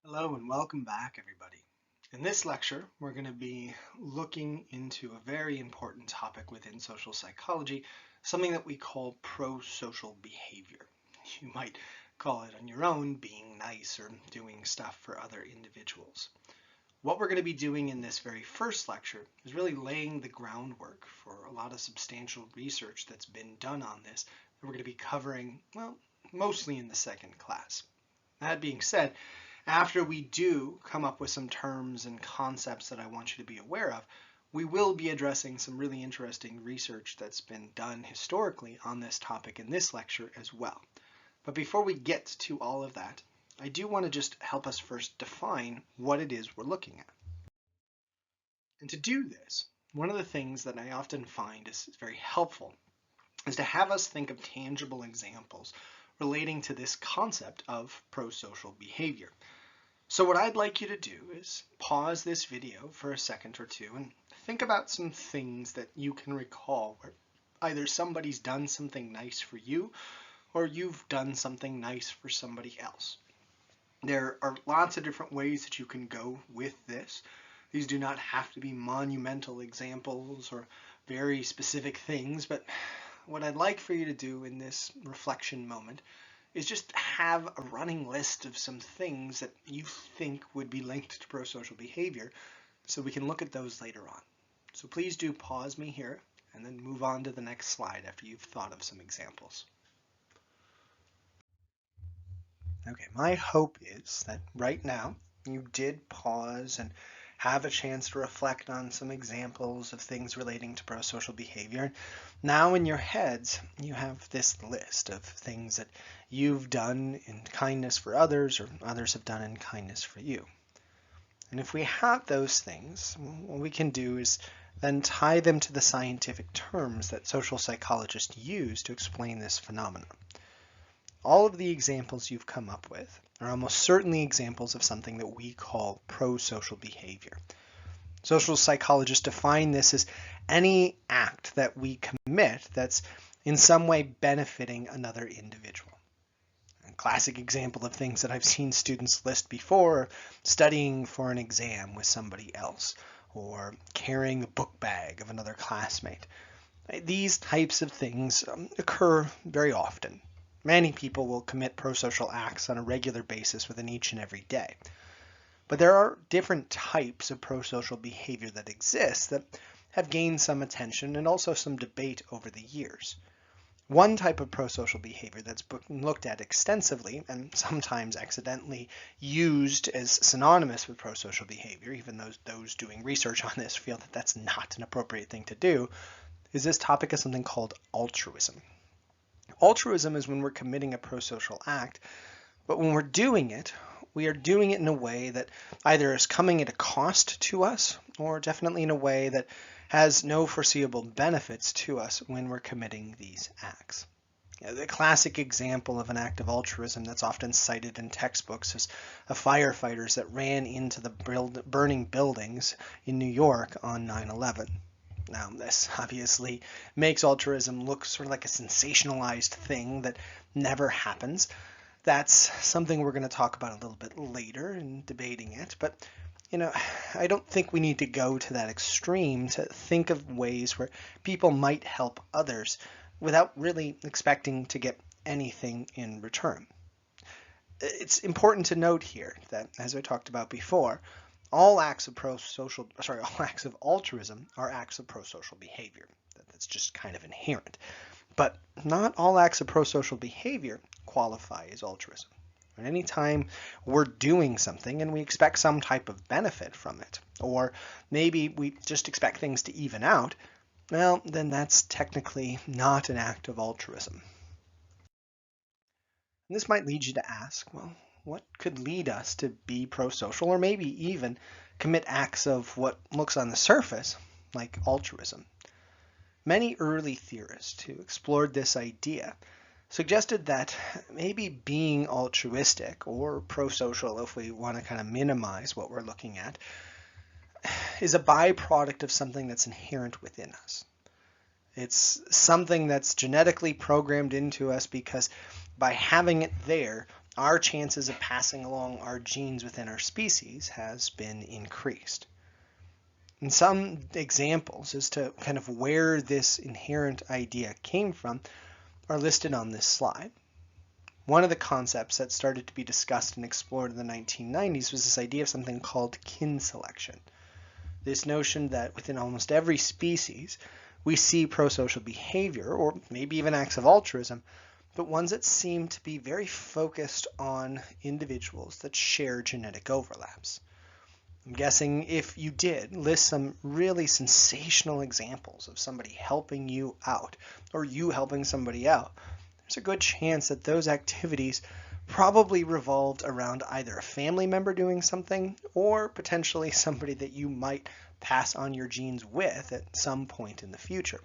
Hello and welcome back, everybody. In this lecture, we're going to be looking into a very important topic within social psychology, something that we call prosocial behavior. You might call it on your own being nice or doing stuff for other individuals. What we're going to be doing in this very first lecture is really laying the groundwork for a lot of substantial research that's been done on this that we're going to be covering, well, mostly in the second class. That being said, after we do come up with some terms and concepts that I want you to be aware of, we will be addressing some really interesting research that's been done historically on this topic in this lecture as well. But before we get to all of that, I do want to just help us first define what it is we're looking at. And to do this, one of the things that I often find is very helpful is to have us think of tangible examples relating to this concept of prosocial behavior. So what I'd like you to do is pause this video for a second or two and think about some things that you can recall where either somebody's done something nice for you or you've done something nice for somebody else. There are lots of different ways that you can go with this. These do not have to be monumental examples or very specific things, but what I'd like for you to do in this reflection moment is just have a running list of some things that you think would be linked to prosocial behavior so we can look at those later on. So please do pause me here and then move on to the next slide after you've thought of some examples. Okay, my hope is that right now you did pause and have a chance to reflect on some examples of things relating to prosocial behavior. Now in your heads, you have this list of things that you've done in kindness for others or others have done in kindness for you. And if we have those things, what we can do is then tie them to the scientific terms that social psychologists use to explain this phenomenon. All of the examples you've come up with are almost certainly examples of something that we call prosocial behavior. Social psychologists define this as any act that we commit that's in some way benefiting another individual. A classic example of things that I've seen students list before are studying for an exam with somebody else or carrying a book bag of another classmate. These types of things occur very often. Many people will commit prosocial acts on a regular basis within each and every day. But there are different types of prosocial behavior that exist that have gained some attention and also some debate over the years. One type of prosocial behavior that's been looked at extensively and sometimes accidentally used as synonymous with prosocial behavior, even though those doing research on this feel that that's not an appropriate thing to do, is this topic of something called altruism. Altruism is when we're committing a prosocial act, but when we're doing it, we are doing it in a way that either is coming at a cost to us or definitely in a way that has no foreseeable benefits to us when we're committing these acts. The classic example of an act of altruism that's often cited in textbooks is of firefighters that ran into the burning buildings in New York on 9/11. Now, this obviously makes altruism look sort of like a sensationalized thing that never happens. That's something we're going to talk about a little bit later in debating it, but I don't think we need to go to that extreme to think of ways where people might help others without really expecting to get anything in return. It's important to note here that, as I talked about before, all acts of altruism are acts of prosocial behavior. That's just kind of inherent. But not all acts of prosocial behavior qualify as altruism. And anytime we're doing something and we expect some type of benefit from it, or maybe we just expect things to even out, well, then that's technically not an act of altruism. And this might lead you to ask, well, what could lead us to be prosocial or maybe even commit acts of what looks on the surface like altruism? Many early theorists who explored this idea suggested that maybe being altruistic or prosocial, if we want to kind of minimize what we're looking at, is a byproduct of something that's inherent within us. It's something that's genetically programmed into us because by having it there, our chances of passing along our genes within our species has been increased. And some examples as to kind of where this inherent idea came from are listed on this slide. One of the concepts that started to be discussed and explored in the 1990s was this idea of something called kin selection. This notion that within almost every species, we see prosocial behavior, or maybe even acts of altruism, but ones that seem to be very focused on individuals that share genetic overlaps. I'm guessing if you did list some really sensational examples of somebody helping you out, or you helping somebody out, there's a good chance that those activities probably revolved around either a family member doing something or potentially somebody that you might pass on your genes with at some point in the future.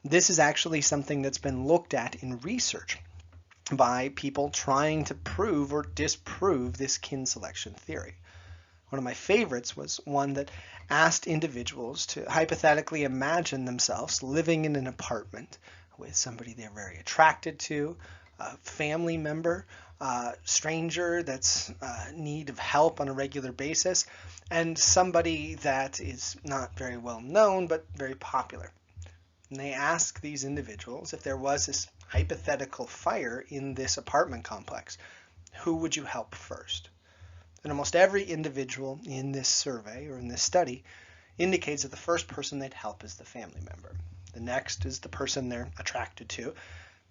This is actually something that's been looked at in research by people trying to prove or disprove this kin selection theory. One of my favorites was one that asked individuals to hypothetically imagine themselves living in an apartment with somebody they're very attracted to, a family member, a stranger that's in need of help on a regular basis, and somebody that is not very well known but very popular. And they ask these individuals if there was this hypothetical fire in this apartment complex, who would you help first? And almost every individual in this survey or in this study indicates that the first person they'd help is the family member. The next is the person they're attracted to,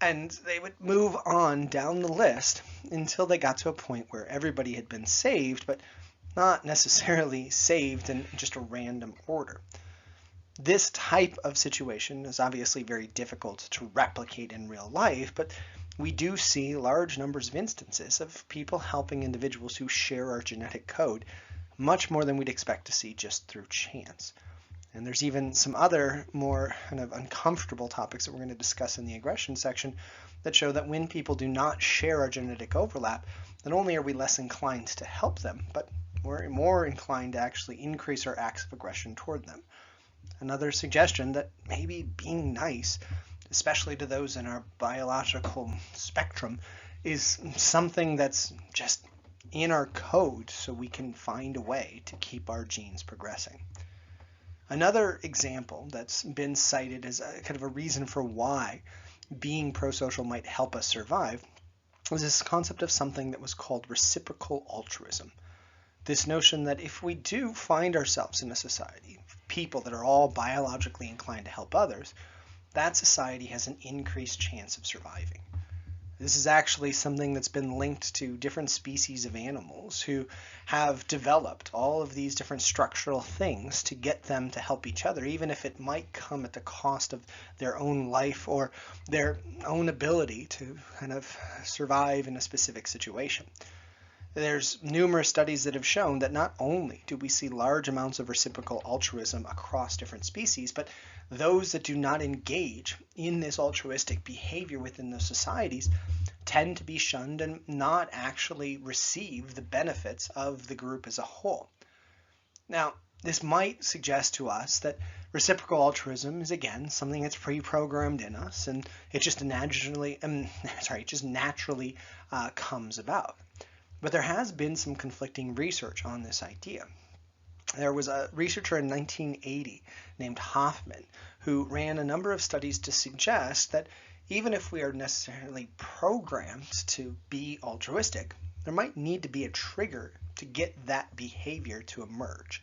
and they would move on down the list until they got to a point where everybody had been saved, but not necessarily saved in just a random order. This type of situation is obviously very difficult to replicate in real life, but we do see large numbers of instances of people helping individuals who share our genetic code, much more than we'd expect to see just through chance. And there's even some other more kind of uncomfortable topics that we're going to discuss in the aggression section that show that when people do not share our genetic overlap, not only are we less inclined to help them, but we're more inclined to actually increase our acts of aggression toward them. Another suggestion that maybe being nice, especially to those in our biological spectrum, is something that's just in our code so we can find a way to keep our genes progressing. Another example that's been cited as a kind of a reason for why being prosocial might help us survive was this concept of something that was called reciprocal altruism. This notion that if we do find ourselves in a society of people that are all biologically inclined to help others, that society has an increased chance of surviving. This is actually something that's been linked to different species of animals who have developed all of these different structural things to get them to help each other, even if it might come at the cost of their own life or their own ability to kind of survive in a specific situation. There's numerous studies that have shown that not only do we see large amounts of reciprocal altruism across different species, but those that do not engage in this altruistic behavior within those societies tend to be shunned and not actually receive the benefits of the group as a whole. Now, this might suggest to us that reciprocal altruism is, again, something that's pre-programmed in us, and it just naturally comes about. But there has been some conflicting research on this idea. There was a researcher in 1980 named Hoffman who ran a number of studies to suggest that even if we are necessarily programmed to be altruistic, there might need to be a trigger to get that behavior to emerge.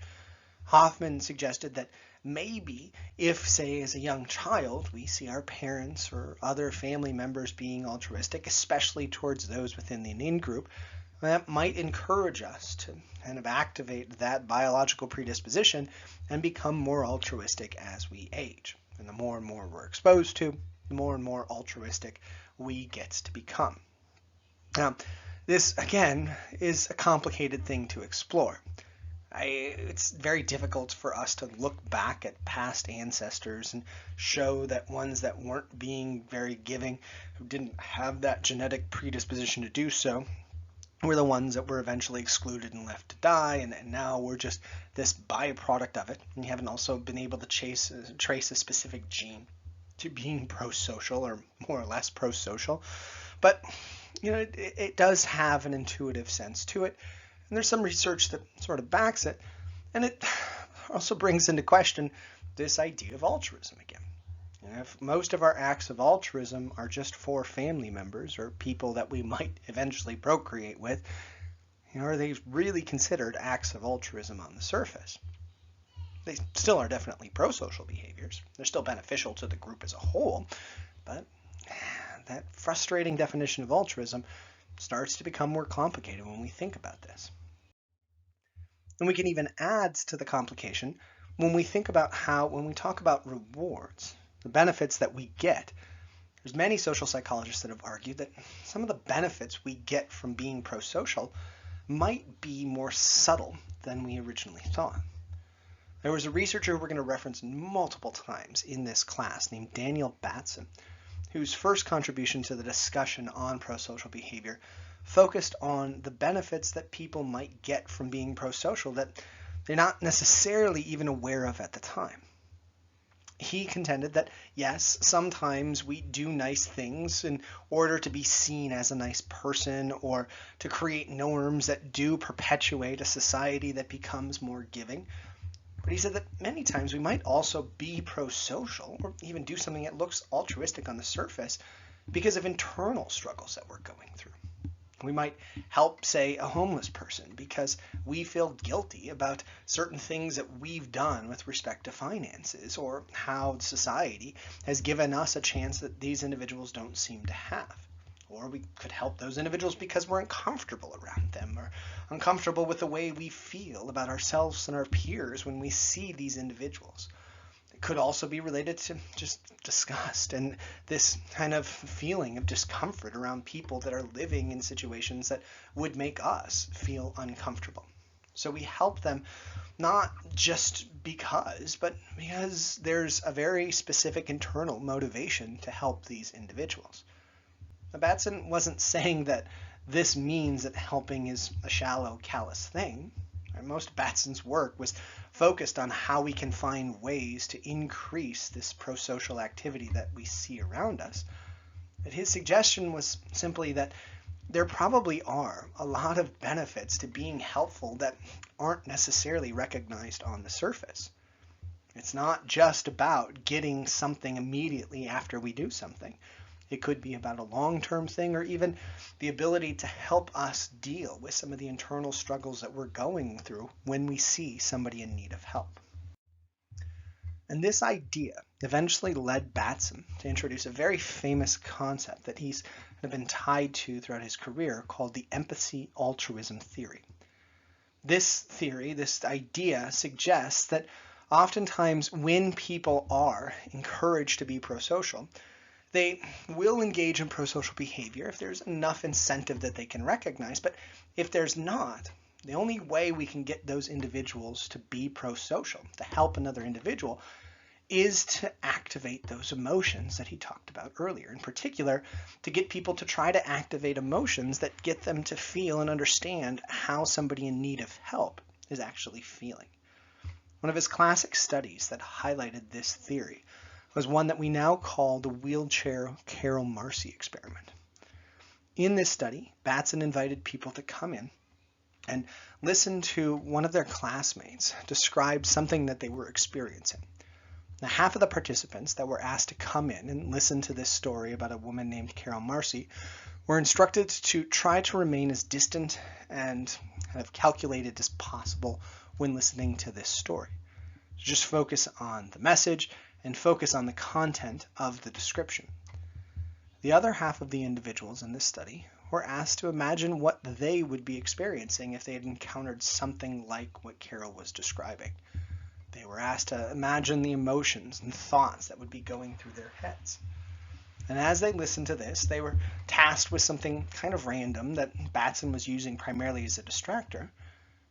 Hoffman suggested that maybe if, say, as a young child, we see our parents or other family members being altruistic, especially towards those within the in-group, that might encourage us to kind of activate that biological predisposition and become more altruistic as we age. And the more and more we're exposed to, the more and more altruistic we get to become. Now, this, again, is a complicated thing to explore. It's very difficult for us to look back at past ancestors and show that ones that weren't being very giving, who didn't have that genetic predisposition to do so, were the ones that were eventually excluded and left to die, and now we're just this byproduct of it. And you haven't also been able to trace a specific gene to being prosocial or more or less prosocial. But it does have an intuitive sense to it. And there's some research that sort of backs it. And it also brings into question this idea of altruism again. If most of our acts of altruism are just for family members or people that we might eventually procreate with, are they really considered acts of altruism on the surface? They still are definitely prosocial behaviors. They're still beneficial to the group as a whole, but that frustrating definition of altruism starts to become more complicated when we think about this. And we can even add to the complication when we think about when we talk about rewards, the benefits that we get. There's many social psychologists that have argued that some of the benefits we get from being prosocial might be more subtle than we originally thought. There was a researcher we're going to reference multiple times in this class named Daniel Batson, whose first contribution to the discussion on prosocial behavior focused on the benefits that people might get from being prosocial that they're not necessarily even aware of at the time. He contended that, yes, sometimes we do nice things in order to be seen as a nice person or to create norms that do perpetuate a society that becomes more giving. But he said that many times we might also be prosocial or even do something that looks altruistic on the surface because of internal struggles that we're going through. We might help, say, a homeless person because we feel guilty about certain things that we've done with respect to finances or how society has given us a chance that these individuals don't seem to have. Or we could help those individuals because we're uncomfortable around them or uncomfortable with the way we feel about ourselves and our peers when we see these individuals. It could also be related to just disgust and this kind of feeling of discomfort around people that are living in situations that would make us feel uncomfortable. So we help them not just because, but because there's a very specific internal motivation to help these individuals. Now, Batson wasn't saying that this means that helping is a shallow, callous thing. Most of Batson's work was focused on how we can find ways to increase this prosocial activity that we see around us. But his suggestion was simply that there probably are a lot of benefits to being helpful that aren't necessarily recognized on the surface. It's not just about getting something immediately after we do something. It could be about a long-term thing or even the ability to help us deal with some of the internal struggles that we're going through when we see somebody in need of help. And this idea eventually led Batson to introduce a very famous concept that he's been tied to throughout his career called the empathy altruism theory. This theory, this idea, suggests that oftentimes when people are encouraged to be prosocial, they will engage in prosocial behavior if there's enough incentive that they can recognize. But if there's not, the only way we can get those individuals to be prosocial, to help another individual, is to activate those emotions that he talked about earlier. In particular, to get people to try to activate emotions that get them to feel and understand how somebody in need of help is actually feeling. One of his classic studies that highlighted this theory was one that we now call the wheelchair Carol Marcy experiment. In this study, Batson invited people to come in and listen to one of their classmates describe something that they were experiencing. Now, half of the participants that were asked to come in and listen to this story about a woman named Carol Marcy were instructed to try to remain as distant and kind of calculated as possible when listening to this story. Just focus on the message and focus on the content of the description. The other half of the individuals in this study were asked to imagine what they would be experiencing if they had encountered something like what Carol was describing. They were asked to imagine the emotions and thoughts that would be going through their heads. And as they listened to this, they were tasked with something kind of random that Batson was using primarily as a distractor,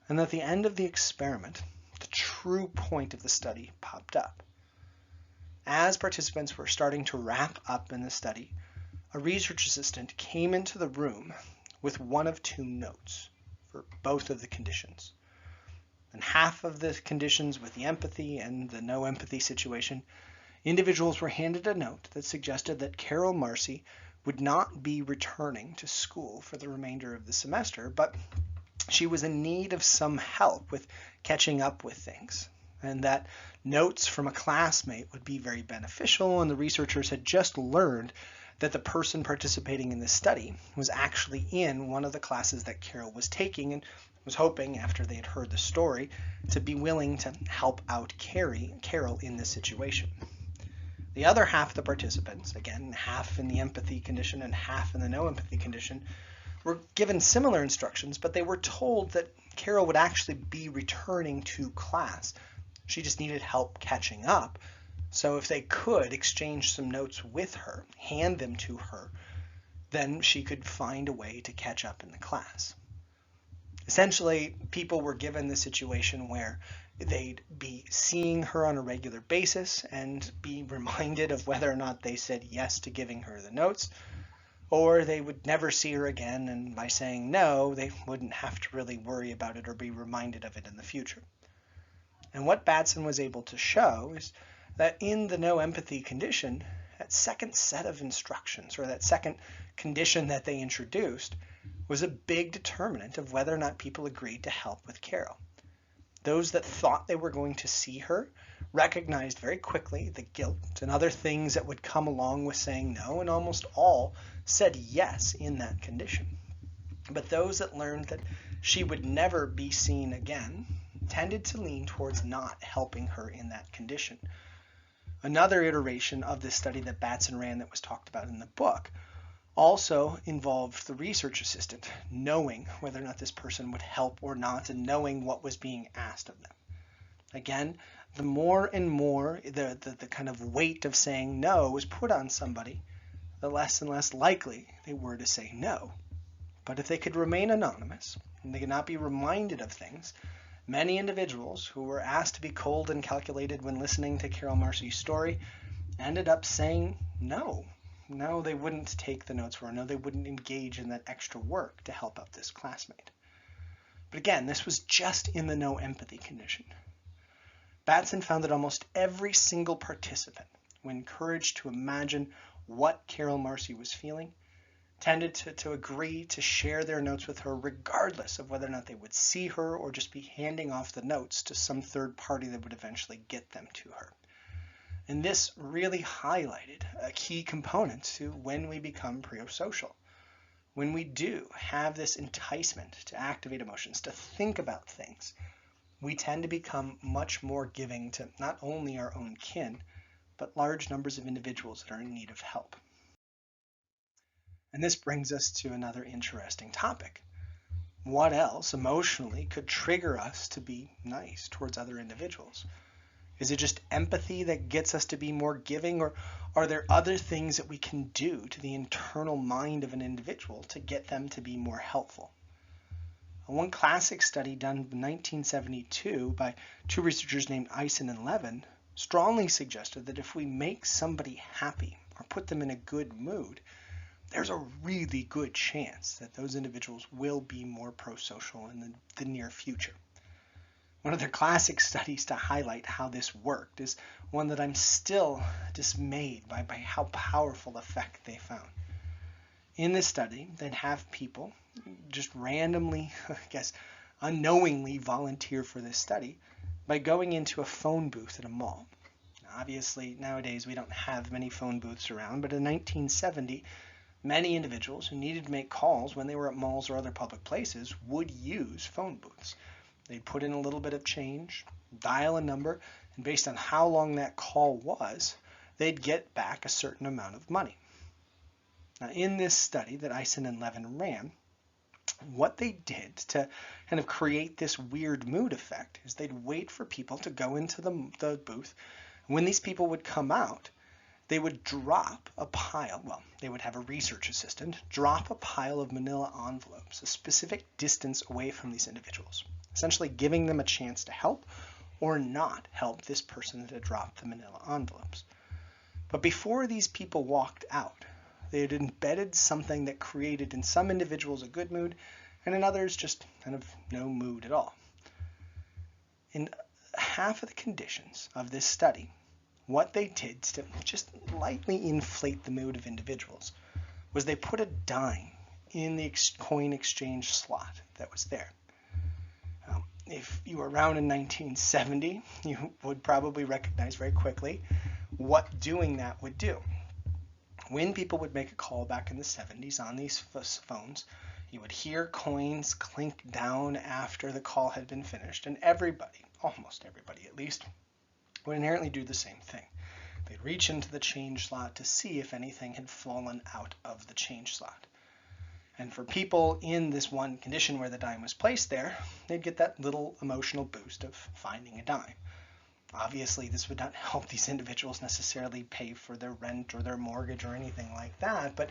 and at the end of the experiment, the true point of the study popped up. As participants were starting to wrap up in the study, a research assistant came into the room with one of two notes for both of the conditions. And half of the conditions with the empathy and the no empathy situation, individuals were handed a note that suggested that Carol Marcy would not be returning to school for the remainder of the semester, but she was in need of some help with catching up with things, and that notes from a classmate would be very beneficial, and the researchers had just learned that the person participating in this study was actually in one of the classes that Carol was taking, and was hoping, after they had heard the story, to be willing to help out Carol in this situation. The other half of the participants, again, half in the empathy condition and half in the no empathy condition, were given similar instructions, but they were told that Carol would actually be returning to class. She just needed help catching up. So if they could exchange some notes with her, hand them to her, then she could find a way to catch up in the class. Essentially, people were given the situation where they'd be seeing her on a regular basis and be reminded of whether or not they said yes to giving her the notes, or they would never see her again, and by saying no, they wouldn't have to really worry about it or be reminded of it in the future. And what Batson was able to show is that in the no empathy condition, that second set of instructions, or that second condition that they introduced, was a big determinant of whether or not people agreed to help with Carol. Those that thought they were going to see her recognized very quickly the guilt and other things that would come along with saying no, and almost all said yes in that condition. But those that learned that she would never be seen again tended to lean towards not helping her in that condition. Another iteration of this study that Batson ran that was talked about in the book also involved the research assistant knowing whether or not this person would help or not, and knowing what was being asked of them. Again, the more and more the kind of weight of saying no was put on somebody, the less and less likely they were to say no. But if they could remain anonymous and they could not be reminded of things, many individuals who were asked to be cold and calculated when listening to Carol Marcy's story ended up saying no. No, they wouldn't take the notes, or no, they wouldn't engage in that extra work to help out this classmate. But again, this was just in the no empathy condition. Batson found that almost every single participant, when encouraged to imagine what Carol Marcy was feeling, tended to agree to share their notes with her, regardless of whether or not they would see her or just be handing off the notes to some third party that would eventually get them to her. And this really highlighted a key component to when we become prosocial. When we do have this enticement to activate emotions, to think about things, we tend to become much more giving to not only our own kin, but large numbers of individuals that are in need of help. And this brings us to another interesting topic. What else emotionally could trigger us to be nice towards other individuals? Is it just empathy that gets us to be more giving, or are there other things that we can do to the internal mind of an individual to get them to be more helpful? One classic study done in 1972 by two researchers named Eisen and Levin strongly suggested that if we make somebody happy or put them in a good mood, there's a really good chance that those individuals will be more prosocial in the near future. One of the classic studies to highlight how this worked is one that I'm still dismayed by how powerful effect they found. In this study, they'd have people just randomly, unknowingly volunteer for this study by going into a phone booth at a mall. Obviously, nowadays we don't have many phone booths around, but in 1970, many individuals who needed to make calls when they were at malls or other public places would use phone booths. They'd put in a little bit of change, dial a number, and based on how long that call was, they'd get back a certain amount of money. Now, in this study that Eisen and Levin ran, what they did to kind of create this weird mood effect is they'd wait for people to go into the booth. When these people would come out, they would drop a pile, they would have a research assistant drop a pile of manila envelopes a specific distance away from these individuals, essentially giving them a chance to help or not help this person that had dropped the manila envelopes. But before these people walked out, they had embedded something that created in some individuals a good mood and in others just kind of no mood at all. In half of the conditions of this study, what they did to just lightly inflate the mood of individuals was they put a dime in the coin exchange slot that was there. If you were around in 1970, you would probably recognize very quickly what doing that would do. When people would make a call back in the 70s on these phones, you would hear coins clink down after the call had been finished, and everybody, almost everybody at least, would inherently do the same thing. They'd reach into the change slot to see if anything had fallen out of the change slot. And for people in this one condition where the dime was placed there, they'd get that little emotional boost of finding a dime. Obviously, this would not help these individuals necessarily pay for their rent or their mortgage or anything like that, but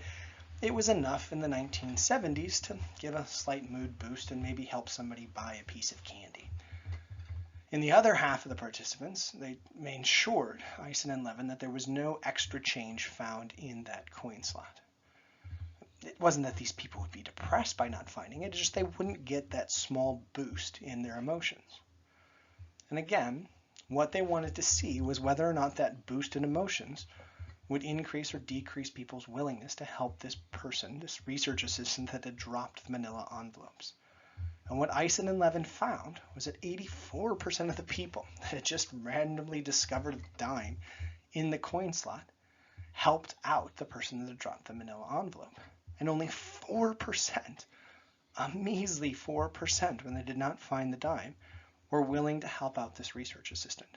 it was enough in the 1970s to give a slight mood boost and maybe help somebody buy a piece of candy. In the other half of the participants, they ensured, Eisen and Levin, that there was no extra change found in that coin slot. It wasn't that these people would be depressed by not finding it, it's just they wouldn't get that small boost in their emotions. And again, what they wanted to see was whether or not that boost in emotions would increase or decrease people's willingness to help this person, this research assistant that had dropped the manila envelopes. And what Eisen and Levin found was that 84% of the people that had just randomly discovered a dime in the coin slot helped out the person that had dropped the manila envelope. And only 4%, a measly 4%, when they did not find the dime, were willing to help out this research assistant.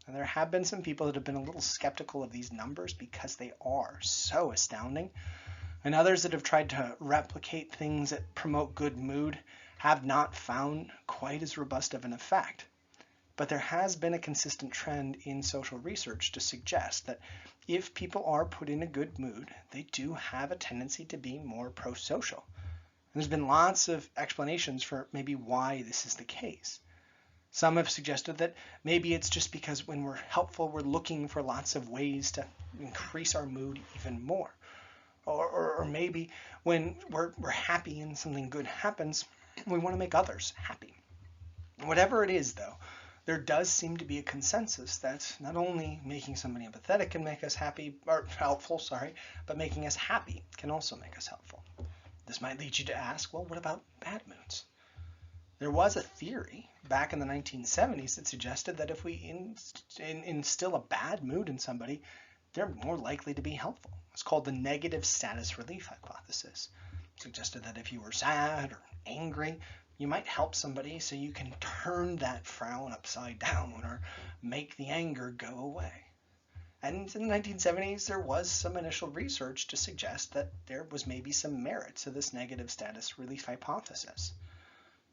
And there have been some people that have been a little skeptical of these numbers because they are so astounding. And others that have tried to replicate things that promote good mood have not found quite as robust of an effect. But there has been a consistent trend in social research to suggest that if people are put in a good mood, they do have a tendency to be more prosocial. And there's been lots of explanations for maybe why this is the case. Some have suggested that maybe it's just because when we're helpful, we're looking for lots of ways to increase our mood even more. Or maybe when we're happy and something good happens, we want to make others happy. Whatever it is, though, there does seem to be a consensus that not only making somebody empathetic can make us happy, or helpful, but making us happy can also make us helpful. This might lead you to ask, well, what about bad moods? There was a theory back in the 1970s that suggested that if we instill a bad mood in somebody, they're more likely to be helpful. It's called the negative status relief hypothesis. It suggested that if you were sad or angry, you might help somebody so you can turn that frown upside down or make the anger go away. And in the 1970s, there was some initial research to suggest that there was maybe some merit to this negative status relief hypothesis.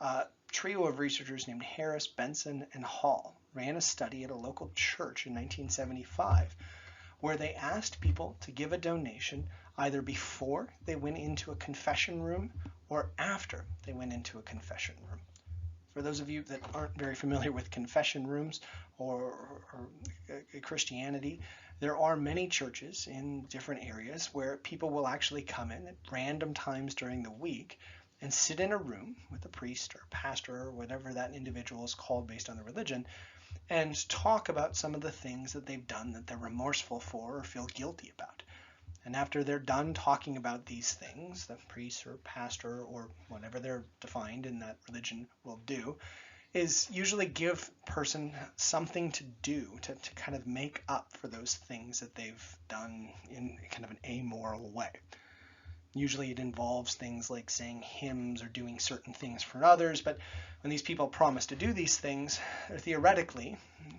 A trio of researchers named Harris, Benson, and Hall ran a study at a local church in 1975 where they asked people to give a donation either before they went into a confession room or after they went into a confession room. For those of you that aren't very familiar with confession rooms or Christianity, there are many churches in different areas where people will actually come in at random times during the week and sit in a room with a priest or pastor or whatever that individual is called based on the religion and talk about some of the things that they've done that they're remorseful for or feel guilty about. And after they're done talking about these things, the priest or pastor or whatever they're defined in that religion will do is usually give person something to do to kind of make up for those things that they've done in kind of an amoral way. Usually it involves things like saying hymns or doing certain things for others, but when these people promise to do these things, they're theoretically,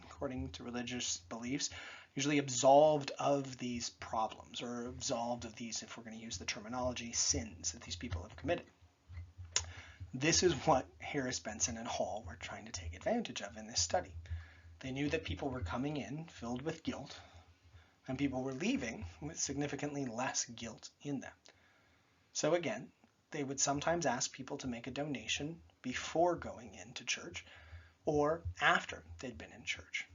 according to religious beliefs, usually absolved of these problems or absolved of these, if we're going to use the terminology, sins that these people have committed. This is what Harris, Benson, and Hall were trying to take advantage of in this study. They knew that people were coming in filled with guilt, and people were leaving with significantly less guilt in them. So again, they would sometimes ask people to make a donation before going into church or after they'd been in church.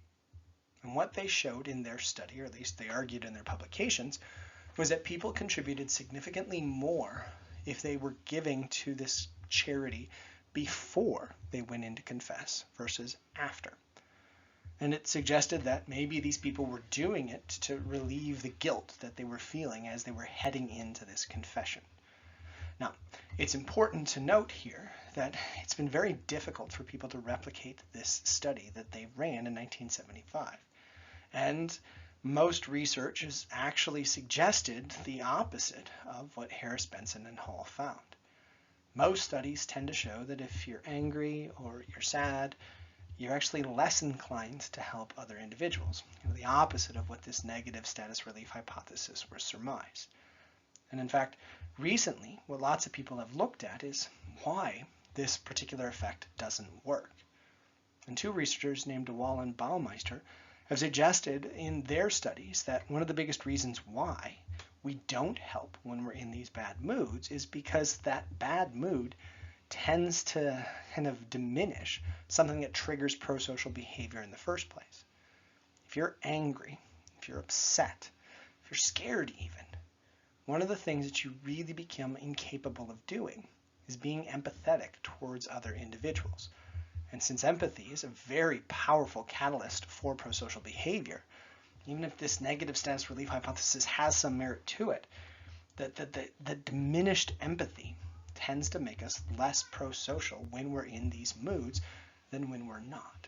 And what they showed in their study, or at least they argued in their publications, was that people contributed significantly more if they were giving to this charity before they went in to confess versus after. And it suggested that maybe these people were doing it to relieve the guilt that they were feeling as they were heading into this confession. Now, it's important to note here that it's been very difficult for people to replicate this study that they ran in 1975. And most research has actually suggested the opposite of what Harris, Benson, and Hall found. Most studies tend to show that if you're angry or you're sad, you're actually less inclined to help other individuals. The opposite of what this negative status relief hypothesis was surmised. And in fact, recently, what lots of people have looked at is why this particular effect doesn't work. And two researchers named DeWall and Baumeister have suggested in their studies that one of the biggest reasons why we don't help when we're in these bad moods is because that bad mood tends to kind of diminish something that triggers prosocial behavior in the first place. If you're angry, if you're upset, if you're scared even, one of the things that you really become incapable of doing is being empathetic towards other individuals. And since empathy is a very powerful catalyst for prosocial behavior, even if this negative status relief hypothesis has some merit to it, the diminished empathy tends to make us less prosocial when we're in these moods than when we're not.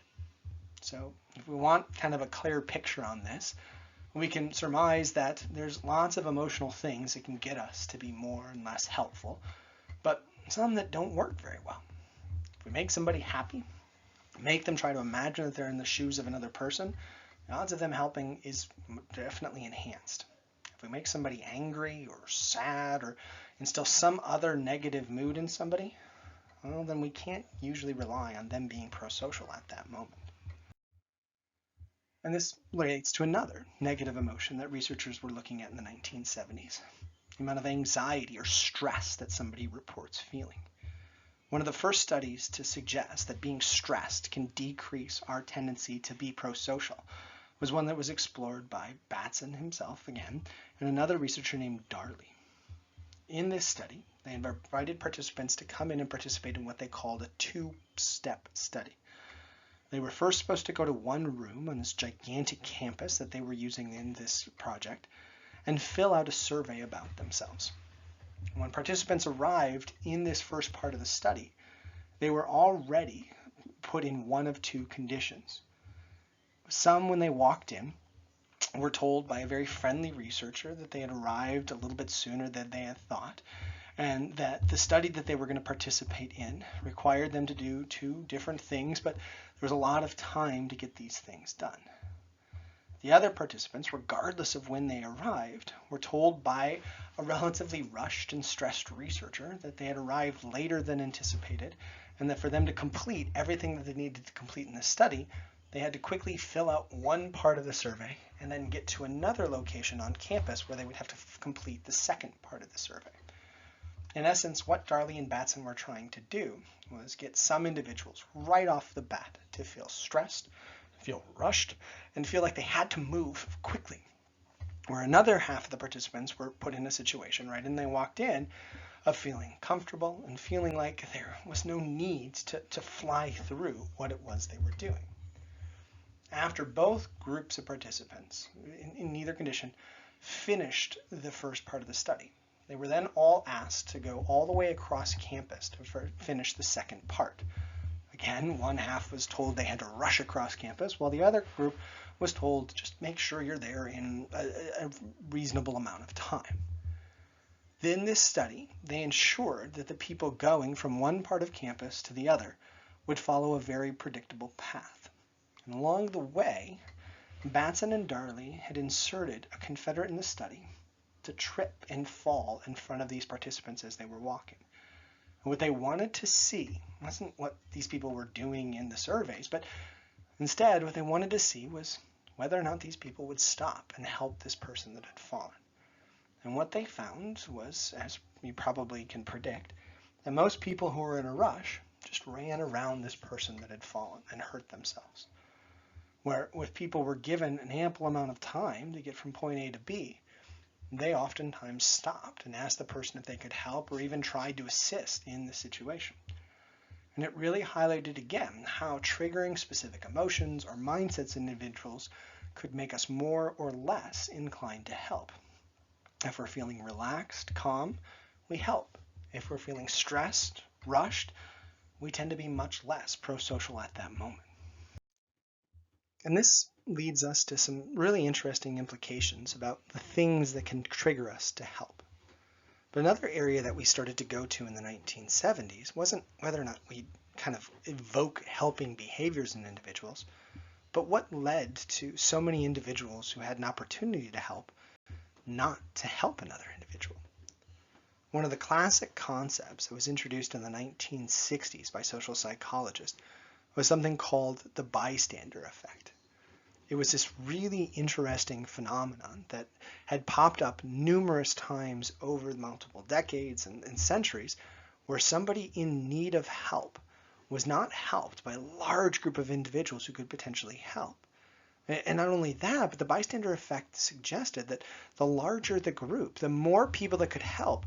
So if we want kind of a clear picture on this, we can surmise that there's lots of emotional things that can get us to be more and less helpful, but some that don't work very well. If we make somebody happy, make them try to imagine that they're in the shoes of another person, the odds of them helping is definitely enhanced. If we make somebody angry or sad or instill some other negative mood in somebody, well, then we can't usually rely on them being prosocial at that moment. And this relates to another negative emotion that researchers were looking at in the 1970s, the amount of anxiety or stress that somebody reports feeling. One of the first studies to suggest that being stressed can decrease our tendency to be prosocial was one that was explored by Batson himself again and another researcher named Darley. In this study, they invited participants to come in and participate in what they called a two-step study. They were first supposed to go to one room on this gigantic campus that they were using in this project and fill out a survey about themselves. When participants arrived in this first part of the study, they were already put in one of two conditions. Some, when they walked in, were told by a very friendly researcher that they had arrived a little bit sooner than they had thought, and that the study that they were going to participate in required them to do two different things, but there was a lot of time to get these things done. The other participants, regardless of when they arrived, were told by a relatively rushed and stressed researcher that they had arrived later than anticipated, and that for them to complete everything that they needed to complete in the study, they had to quickly fill out one part of the survey and then get to another location on campus where they would have to complete the second part of the survey. In essence, what Darley and Batson were trying to do was get some individuals right off the bat to feel stressed, feel rushed, and feel like they had to move quickly. Where another half of the participants were put in a situation, right, and they walked in, of feeling comfortable and feeling like there was no need to fly through what it was they were doing. After both groups of participants, in neither condition, finished the first part of the study, they were then all asked to go all the way across campus to finish the second part. Again, one half was told they had to rush across campus, while the other group was told to just make sure you're there in a reasonable amount of time. In this study, they ensured that the people going from one part of campus to the other would follow a very predictable path. And along the way, Batson and Darley had inserted a Confederate in the study to trip and fall in front of these participants as they were walking. And what they wanted to see wasn't what these people were doing in the surveys, but instead what they wanted to see was whether or not these people would stop and help this person that had fallen. And what they found was, as you probably can predict, that most people who were in a rush just ran around this person that had fallen and hurt themselves. Where if people were given an ample amount of time to get from point A to B, they oftentimes stopped and asked the person if they could help or even tried to assist in the situation. And it really highlighted again how triggering specific emotions or mindsets in individuals could make us more or less inclined to help. If we're feeling relaxed, calm, we help. If we're feeling stressed, rushed, we tend to be much less prosocial at that moment. And this leads us to some really interesting implications about the things that can trigger us to help. But another area that we started to go to in the 1970s wasn't whether or not we kind of evoke helping behaviors in individuals, but what led to so many individuals who had an opportunity to help not to help another individual. One of the classic concepts that was introduced in the 1960s by social psychologists was something called the bystander effect. It was this really interesting phenomenon that had popped up numerous times over multiple decades and centuries, where somebody in need of help was not helped by a large group of individuals who could potentially help. And not only that, but the bystander effect suggested that the larger the group, the more people that could help,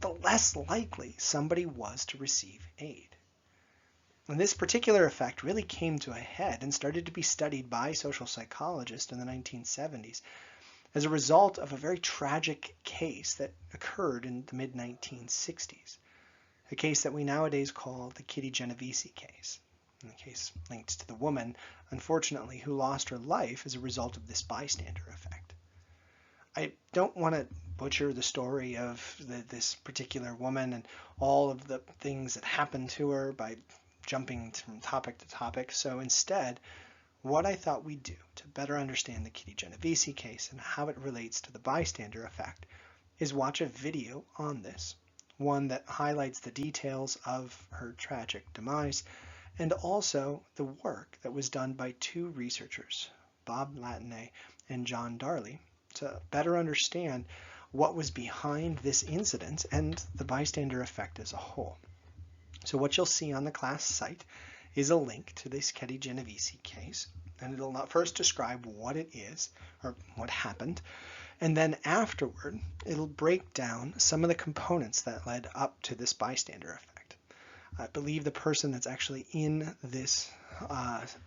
the less likely somebody was to receive aid. And this particular effect really came to a head and started to be studied by social psychologists in the 1970s as a result of a very tragic case that occurred in the mid-1960s, a case that we nowadays call the Kitty Genovese case. And the case linked to the woman, unfortunately, who lost her life as a result of this bystander effect. I don't want to butcher the story of this particular woman and all of the things that happened to her by jumping from topic to topic. So instead, what I thought we'd do to better understand the Kitty Genovese case and how it relates to the bystander effect is watch a video on this, one that highlights the details of her tragic demise and also the work that was done by two researchers, Bob Latinay and John Darley, to better understand what was behind this incident and the bystander effect as a whole. So what you'll see on the class site is a link to this Kitty Genovese case, and it'll first describe what it is or what happened, and then afterward it'll break down some of the components that led up to this bystander effect. I believe the person that's actually in this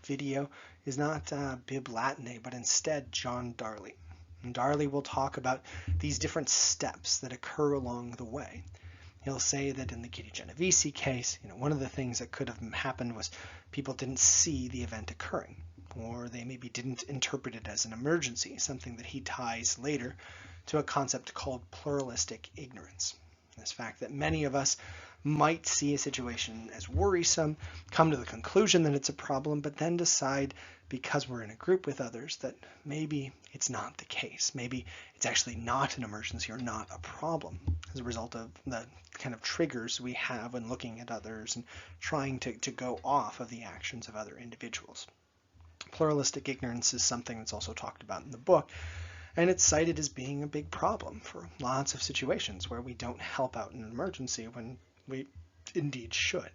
video is not Bib Latinay, but instead John Darley. And Darley will talk about these different steps that occur along the way. He'll say that in the Kitty Genovese case, one of the things that could have happened was people didn't see the event occurring, or they maybe didn't interpret it as an emergency, something that he ties later to a concept called pluralistic ignorance. This fact that many of us might see a situation as worrisome, come to the conclusion that it's a problem, but then decide because we're in a group with others that maybe it's not the case. Maybe it's actually not an emergency or not a problem as a result of the kind of triggers we have when looking at others and trying to go off of the actions of other individuals. Pluralistic ignorance is something that's also talked about in the book, and it's cited as being a big problem for lots of situations where we don't help out in an emergency when we indeed should.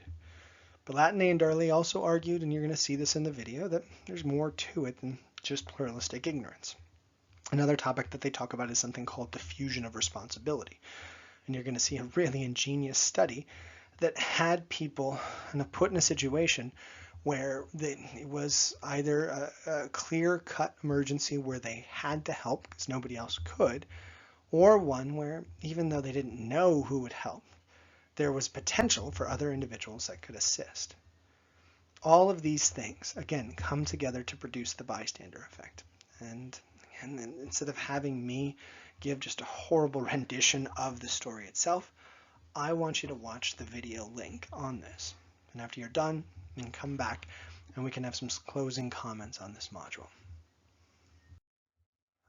But Latinay and Darley also argued, and you're going to see this in the video, that there's more to it than just pluralistic ignorance. Another topic that they talk about is something called diffusion of responsibility. And you're going to see a really ingenious study that had people put in a situation where it was either a clear-cut emergency where they had to help because nobody else could, or one where even though they didn't know who would help, there was potential for other individuals that could assist. All of these things, again, come together to produce the bystander effect. And instead of having me give just a horrible rendition of the story itself, I want you to watch the video link on this. And after you're done, you can come back and we can have some closing comments on this module.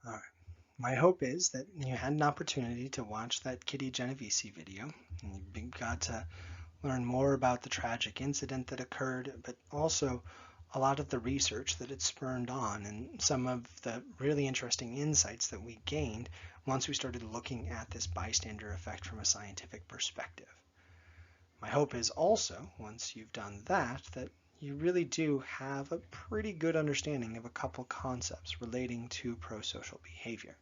All right. My hope is that you had an opportunity to watch that Kitty Genovese video, and you got to learn more about the tragic incident that occurred, but also a lot of the research that it spurned on and some of the really interesting insights that we gained once we started looking at this bystander effect from a scientific perspective. My hope is also, once you've done that you really do have a pretty good understanding of a couple concepts relating to prosocial behavior.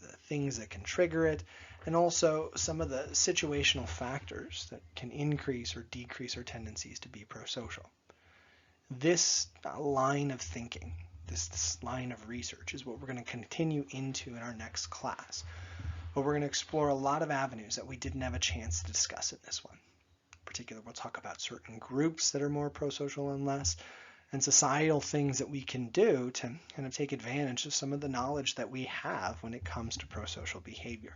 the things that can trigger it, and also some of the situational factors that can increase or decrease our tendencies to be prosocial. This line of thinking, this line of research is what we're going to continue into in our next class. But we're going to explore a lot of avenues that we didn't have a chance to discuss in this one. In particular, we'll talk about certain groups that are more prosocial and less, and societal things that we can do to kind of take advantage of some of the knowledge that we have when it comes to prosocial behavior.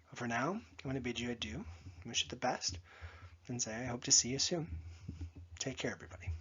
But for now, I'm going to bid you adieu, wish you the best, and say I hope to see you soon. Take care, everybody.